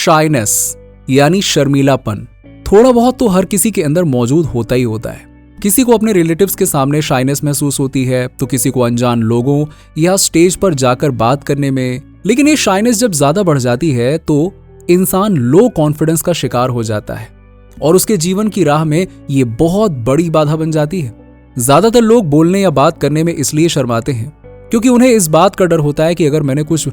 Shyness यानी शर्मीलापन थोड़ा बहुत तो हर किसी के अंदर मौजूद होता ही होता है। किसी को अपने रिलेटिव्स के सामने शाइनेस महसूस होती है तो किसी को अनजान लोगों या स्टेज पर जाकर बात करने में। लेकिन ये शाइनेस जब ज्यादा बढ़ जाती है तो इंसान लो कॉन्फिडेंस का शिकार हो जाता है और उसके जीवन की राह में ये बहुत बड़ी बाधा बन जाती है। ज्यादातर लोग बोलने या बात करने में इसलिए शर्माते हैं क्योंकि उन्हें इस बात का डर होता है कि अगर मैंने कुछ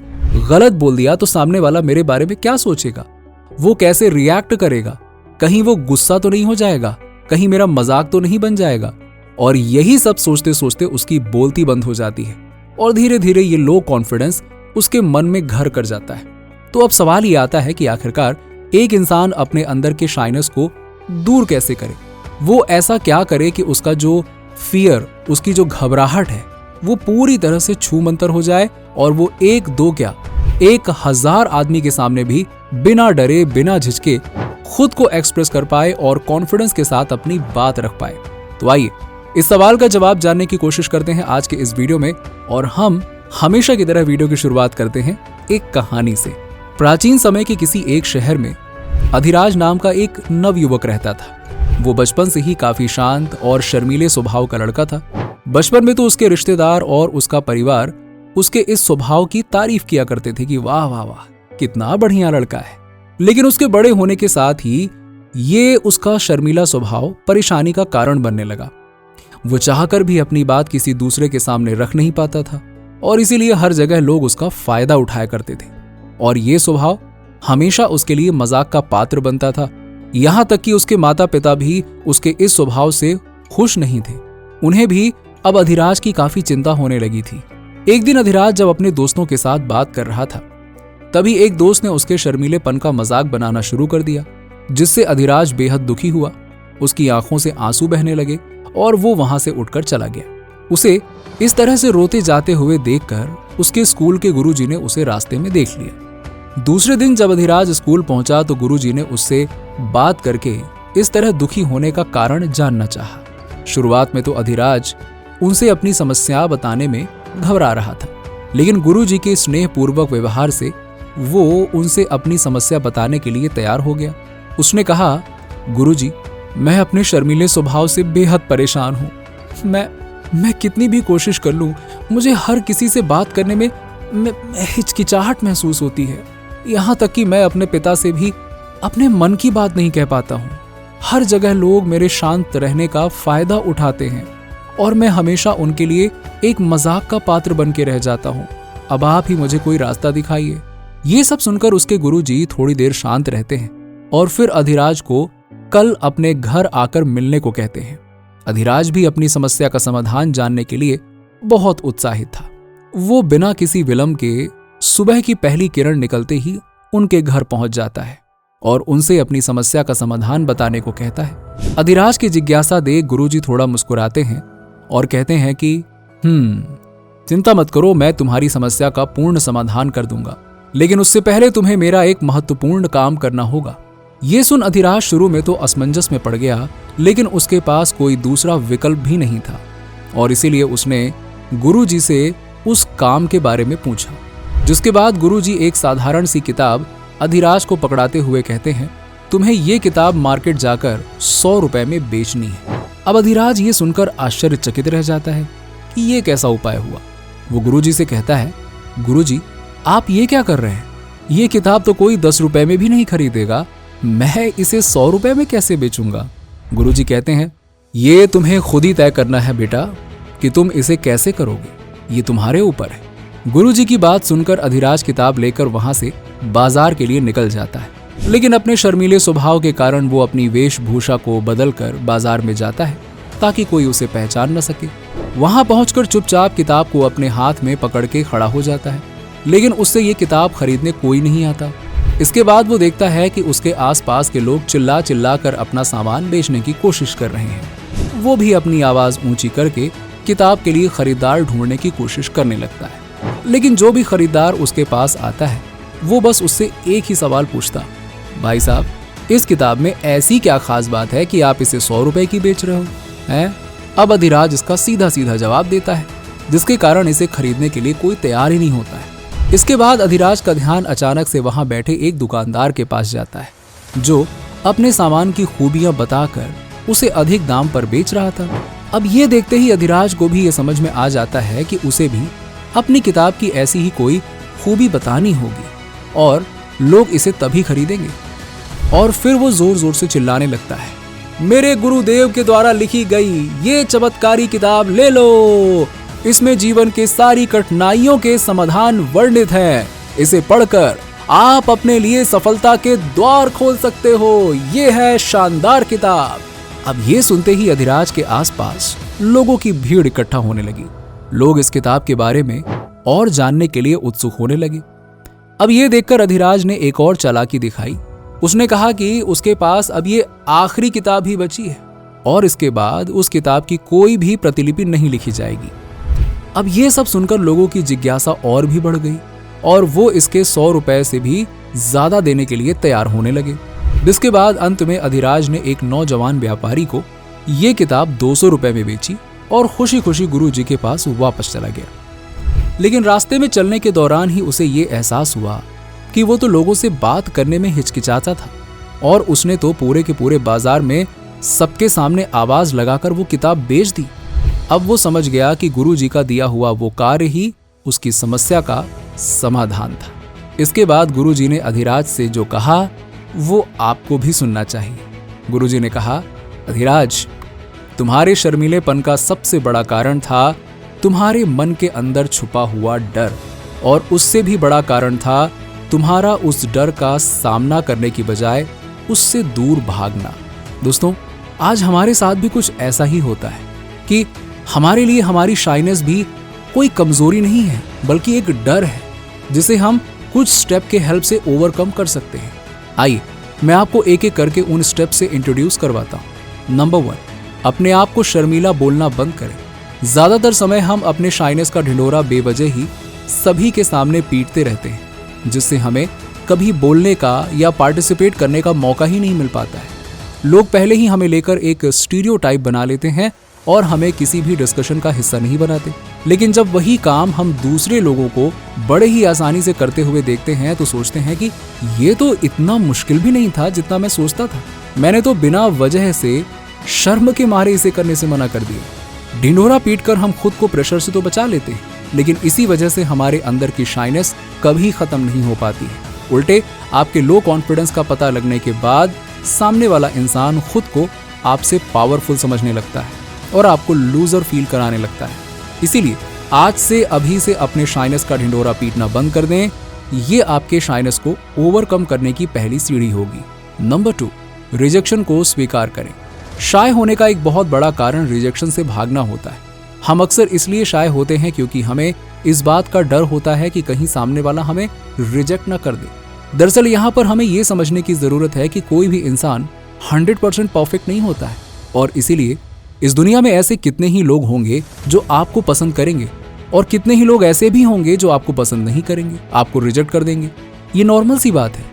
गलत बोल दिया तो सामने वाला मेरे बारे में क्या सोचेगा, वो कैसे रिएक्ट करेगा, कहीं वो गुस्सा तो नहीं हो जाएगा, कहीं मेरा मजाक तो नहीं बन जाएगा। और यही सब सोचते सोचते उसकी बोलती बंद हो जाती है और धीरे धीरे ये लो कॉन्फिडेंस उसके मन में घर कर जाता है। तो अब सवाल ये आता है कि आखिरकार एक इंसान अपने अंदर के शाइनेस को दूर कैसे करे। वो ऐसा क्या करे कि उसका जो फियर, उसकी जो घबराहट है वो पूरी तरह से छूमंतर हो जाए और वो एक दो क्या 1000 आदमी के सामने भी बिना डरे बिना झिझके खुद को एक्सप्रेस कर पाए और कॉन्फिडेंस के साथ अपनी बात रख पाए। तो आइए इस सवाल का जवाब जानने की कोशिश करते हैं आज के इस वीडियो में। और हम हमेशा की तरह वीडियो की शुरुआत करते हैं एक कहानी से। प्राचीन समय के किसी एक शहर में अधिराज नाम का एक नवयुवक रहता था। वो बचपन से ही काफी शांत और शर्मीले स्वभाव का लड़का था। बचपन में तो उसके रिश्तेदार और उसका परिवार उसके इस स्वभाव की तारीफ किया करते थे कि वाह वाह वाह कितना बढ़िया लड़का है। लेकिन उसके बड़े होने के साथ ही ये उसका शर्मीला स्वभाव परेशानी का कारण बनने लगा। वो चाहकर भी अपनी बात किसी दूसरे के सामने रख नहीं पाता था और इसीलिए हर जगह लोग उसका फायदा उठाया करते थे और ये स्वभाव हमेशा उसके लिए मजाक का पात्र बनता था। यहां तक कि उसके माता पिता भी उसके इस स्वभाव से खुश नहीं थे। उन्हें भी अब अधिराज की काफी चिंता होने लगी थी। एक दिन अधिराज जब अपने दोस्तों के साथ बात कर रहा था तभी एक दोस्त ने उसके शर्मीलेपन का मजाक बनाना शुरू कर दिया, जिससे अधिराज बेहद दुखी हुआ। उसकी आंखों से आंसू बहने लगे और वो वहां से उठकर चला गया। उसे इस तरह से रोते जाते हुए देखकर उसके स्कूल के गुरुजी ने उसे रास्ते में देख लिया। दूसरे दिन जब अधिराज स्कूल पहुंचा तो गुरुजी ने उससे बात करके इस तरह दुखी होने का कारण जानना चाहा। शुरुआत में तो अधिराज उनसे अपनी समस्या बताने में घबरा रहा था, लेकिन गुरुजी के स्नेहपूर्वक व्यवहार से वो उनसे अपनी समस्या बताने के लिए तैयार हो गया। उसने कहा, गुरुजी, मैं अपने शर्मीले स्वभाव से बेहद परेशान हूँ। मैं कितनी भी कोशिश कर लूँ, मुझे हर किसी से बात करने में हिचकिचाहट महसूस होती है। यहाँ तक कि मैं अपने पिता से भी अपने मन की बात नहीं कह पाता हूँ। हर जगह लोग मेरे शांत रहने का फायदा उठाते हैं और मैं हमेशा उनके लिए एक मजाक का पात्र बन के रह जाता हूँ। अब आप ही मुझे कोई रास्ता दिखाइए। ये सब सुनकर उसके गुरुजी थोड़ी देर शांत रहते हैं और फिर अधिराज को कल अपने घर आकर मिलने को कहते हैं। अधिराज भी अपनी समस्या का समाधान जानने के लिए बहुत उत्साहित था। वो बिना किसी विलंब के सुबह की पहली किरण निकलते ही उनके घर पहुंच जाता है और उनसे अपनी समस्या का समाधान बताने को कहता है। अधिराज की जिज्ञासा देख गुरुजी थोड़ा मुस्कुराते हैं और कहते हैं कि चिंता मत करो, मैं तुम्हारी समस्या का पूर्ण समाधान कर दूंगा, लेकिन उससे पहले तुम्हें मेरा एक महत्वपूर्ण काम करना होगा। ये सुन अधिराज शुरू में तो असमंजस में पड़ गया, लेकिन उसके पास कोई दूसरा विकल्प भी नहीं था और इसीलिए उसने गुरुजी से उस काम के बारे में पूछा। जिसके बाद गुरुजी एक साधारण सी किताब अधिराज को पकड़ाते हुए कहते हैं, तुम्हें ये किताब मार्केट जाकर 100 रुपए में बेचनी है। अब अधिराज ये सुनकर आश्चर्यचकित रह जाता है कि ये कैसा उपाय हुआ। वो गुरुजी से कहता है, गुरुजी, आप ये क्या कर रहे हैं? ये किताब तो कोई 10 रुपए में भी नहीं खरीदेगा, मैं इसे 100 रुपए में कैसे बेचूंगा? गुरुजी कहते हैं, ये तुम्हें खुद ही तय करना है बेटा कि तुम इसे कैसे करोगे, ये तुम्हारे ऊपर है। गुरुजी की बात सुनकर अधिराज किताब लेकर वहां से बाजार के लिए निकल जाता है, लेकिन अपने शर्मीले स्वभाव के कारण वो अपनी वेशभूषा को बदलकर बाजार में जाता है ताकि कोई उसे पहचान न सके। वहां पहुंचकर चुपचाप किताब को अपने हाथ में पकड़ के खड़ा हो जाता है, लेकिन उससे ये किताब खरीदने कोई नहीं आता। इसके बाद वो देखता है कि उसके आसपास के लोग चिल्ला चिल्ला कर अपना सामान बेचने की कोशिश कर रहे हैं। वो भी अपनी आवाज ऊंची करके किताब के लिए खरीदार ढूंढने की कोशिश करने लगता है, लेकिन जो भी खरीदार उसके पास आता है वो बस उससे एक ही सवाल पूछता, भाई साहब, इस किताब में ऐसी क्या खास बात है कि आप इसे 100 रुपए की बेच रहे हो हैं? अब अधिराज इसका सीधा सीधा जवाब देता है, जिसके कारण इसे खरीदने के लिए कोई तैयार ही नहीं होता है। इसके बाद अधिराज का ध्यान अचानक से वहां बैठे एक दुकानदार के पास जाता है जो अपने सामान की खूबियां बताकर उसे अधिक दाम पर बेच रहा था। अब ये देखते ही अधिराज को भी ये समझ में आ जाता है कि उसे भी अपनी किताब की ऐसी ही कोई खूबी बतानी होगी और लोग इसे तभी खरीदेंगे। और फिर वो जोर जोर से चिल्लाने लगता है, मेरे गुरुदेव के द्वारा लिखी गई ये चमत्कारी किताब ले लो, इसमें जीवन के सारी कठिनाइयों के समाधान वर्णित हैं। इसे पढ़कर आप अपने लिए सफलता के द्वार खोल सकते हो। ये है शानदार किताब। अब ये सुनते ही अधिराज के आसपास लोगों की भीड़ इकट्ठा होने लगी। लोग इस किताब के बारे में और जानने के लिए उत्सुक होने लगे। अब ये देखकर अधिराज ने एक और चालाकी दिखाई। उसने कहा कि उसके पास अब ये आखिरी किताब ही बची है और इसके बाद उस किताब की कोई भी प्रतिलिपि नहीं लिखी जाएगी। अब ये सब सुनकर लोगों की जिज्ञासा और भी बढ़ गई और वो इसके 100 रुपए से भी ज्यादा देने के लिए तैयार होने लगे। जिसके बाद अंत में अधिराज ने एक नौजवान व्यापारी को ये किताब 200 रुपए में बेची और खुशी खुशी गुरु जी के पास वापस चला गया। लेकिन रास्ते में चलने के दौरान ही उसे ये एहसास हुआ कि वो तो लोगों से बात करने में हिचकिचाता था और उसने तो पूरे के पूरे बाजार में सबके सामने आवाज लगाकर वो किताब बेच दी। अब वो समझ गया कि गुरु जी का दिया हुआ वो कार्य ही उसकी समस्या का समाधान था। इसके बाद गुरु जी ने अधिराज से जो कहा वो आपको भी सुनना चाहिए। गुरु जी ने कहा, अधिराज, तुम्हारे शर्मीलेपन का सबसे बड़ा कारण था तुम्हारे मन के अंदर छुपा हुआ डर और उससे भी बड़ा कारण था तुम्हारा उस डर का सामना करने की बजाय उससे दूर भागना। दोस्तों, आज हमारे साथ भी कुछ ऐसा ही होता है कि हमारे लिए हमारी शाइनेस भी कोई कमजोरी नहीं है बल्कि एक डर है जिसे हम कुछ स्टेप के हेल्प से ओवरकम कर सकते हैं। आइए मैं आपको एक एक करके उन स्टेप से इंट्रोड्यूस करवाता हूँ। नंबर 1, अपने आप को शर्मीला बोलना बंद करें। ज्यादातर समय हम अपने शाइनेस का ढिंढोरा बेवजह ही सभी के सामने पीटते रहते हैं जिससे हमें कभी बोलने का या पार्टिसिपेट करने का मौका ही नहीं मिल पाता है। लोग पहले ही हमें लेकर एक स्टीरियोटाइप बना लेते हैं और हमें किसी भी डिस्कशन का हिस्सा नहीं बनाते। लेकिन जब वही काम हम दूसरे लोगों को बड़े ही आसानी से करते हुए देखते हैं तो सोचते हैं कि ये तो इतना मुश्किल भी नहीं था जितना मैं सोचता था। मैंने तो बिना वजह से शर्म के मारे इसे करने से मना कर दिया। ढिंढोरा पीटकर हम खुद को प्रेशर से तो बचा लेते हैं, लेकिन इसी वजह से हमारे अंदर की शाइनेस कभी खत्म नहीं हो पाती है। उल्टे आपके लो कॉन्फिडेंस का पता लगने के बाद सामने वाला इंसान खुद को आपसे पावरफुल समझने लगता है और आपको लूजर फील कराने लगता है। इसीलिए आज से अभी से अपने शाइनेस का ढिंढोरा पीटना बंद कर दें। ये आपके शाइनेस को ओवरकम करने की पहली सीढ़ी होगी। नंबर 2, रिजेक्शन को स्वीकार करें। शाय होने का एक बहुत बड़ा कारण रिजेक्शन से भागना होता है। हम अक्सर इसलिए शाय होते हैं क्योंकि हमें इस बात का डर होता है कि कहीं सामने वाला हमें रिजेक्ट ना कर दे। दरअसल यहाँ पर हमें ये समझने की जरूरत है कि कोई भी इंसान 100% परफेक्ट नहीं होता है और इसीलिए इस दुनिया में ऐसे कितने ही लोग होंगे जो आपको पसंद करेंगे और कितने ही लोग ऐसे भी होंगे जो आपको पसंद नहीं करेंगे, आपको रिजेक्ट कर देंगे। ये नॉर्मल सी बात है।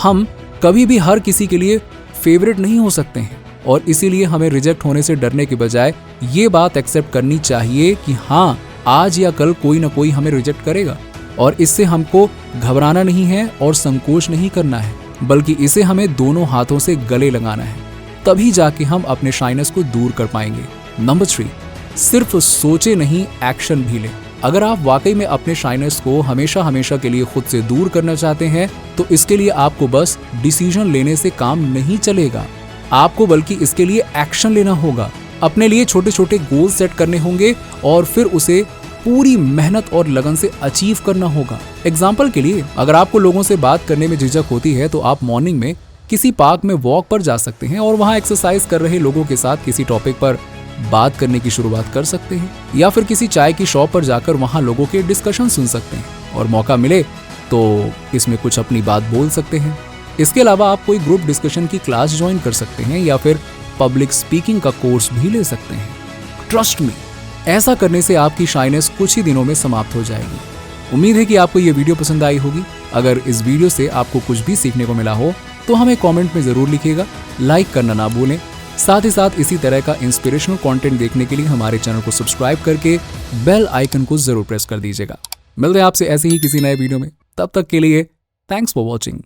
हम कभी भी हर किसी के लिए फेवरेट नहीं हो सकते हैं और इसीलिए हमें रिजेक्ट होने से डरने के बजाय ये बात एक्सेप्ट करनी चाहिए कि हाँ, आज या कल कोई ना कोई हमें रिजेक्ट करेगा और इससे हमको घबराना नहीं है और संकोच नहीं करना है, बल्कि इसे हमें दोनों हाथों से गले लगाना है। तभी जाके हम अपने शाइनेस को दूर कर पाएंगे। नंबर 3, सिर्फ सोचे नहीं, एक्शन भी लें। अगर आप वाकई में अपने शाइनेस को हमेशा हमेशा के लिए खुद से दूर करना चाहते हैं तो इसके लिए आपको बस डिसीजन लेने से काम नहीं चलेगा, आपको बल्कि इसके लिए एक्शन लेना होगा। अपने लिए छोटे छोटे गोल सेट करने होंगे और फिर उसे पूरी मेहनत और लगन से अचीव करना होगा। एग्जाम्पल के लिए, अगर आपको लोगों से बात करने में झिझक होती है तो आप मॉर्निंग में किसी पार्क में वॉक पर जा सकते हैं और वहां एक्सरसाइज कर रहे लोगों के साथ किसी टॉपिक पर बात करने की शुरुआत कर सकते हैं, या फिर किसी चाय की शॉप पर जाकर वहां लोगों के डिस्कशन सुन सकते हैं और मौका मिले तो इसमें कुछ अपनी बात बोल सकते हैं। इसके अलावा आप कोई ग्रुप डिस्कशन की क्लास ज्वाइन कर सकते हैं या फिर पब्लिक स्पीकिंग का कोर्स भी ले सकते हैं। ट्रस्ट मी, ऐसा करने से आपकी शाइनेस कुछ ही दिनों में समाप्त हो जाएगी। उम्मीद है कि आपको ये वीडियो पसंद आई होगी। अगर इस वीडियो से आपको कुछ भी सीखने को मिला हो तो हमें कमेंट में जरूर लिखिएगा, लाइक करना ना भूलें। साथ ही साथ इसी तरह का इंस्पिरेशनल कंटेंट देखने के लिए हमारे चैनल को सब्सक्राइब करके बेल आइकन को जरूर प्रेस कर दीजिएगा। मिलते हैं आपसे ऐसे ही किसी नए वीडियो में, तब तक के लिए थैंक्स फॉर वॉचिंग।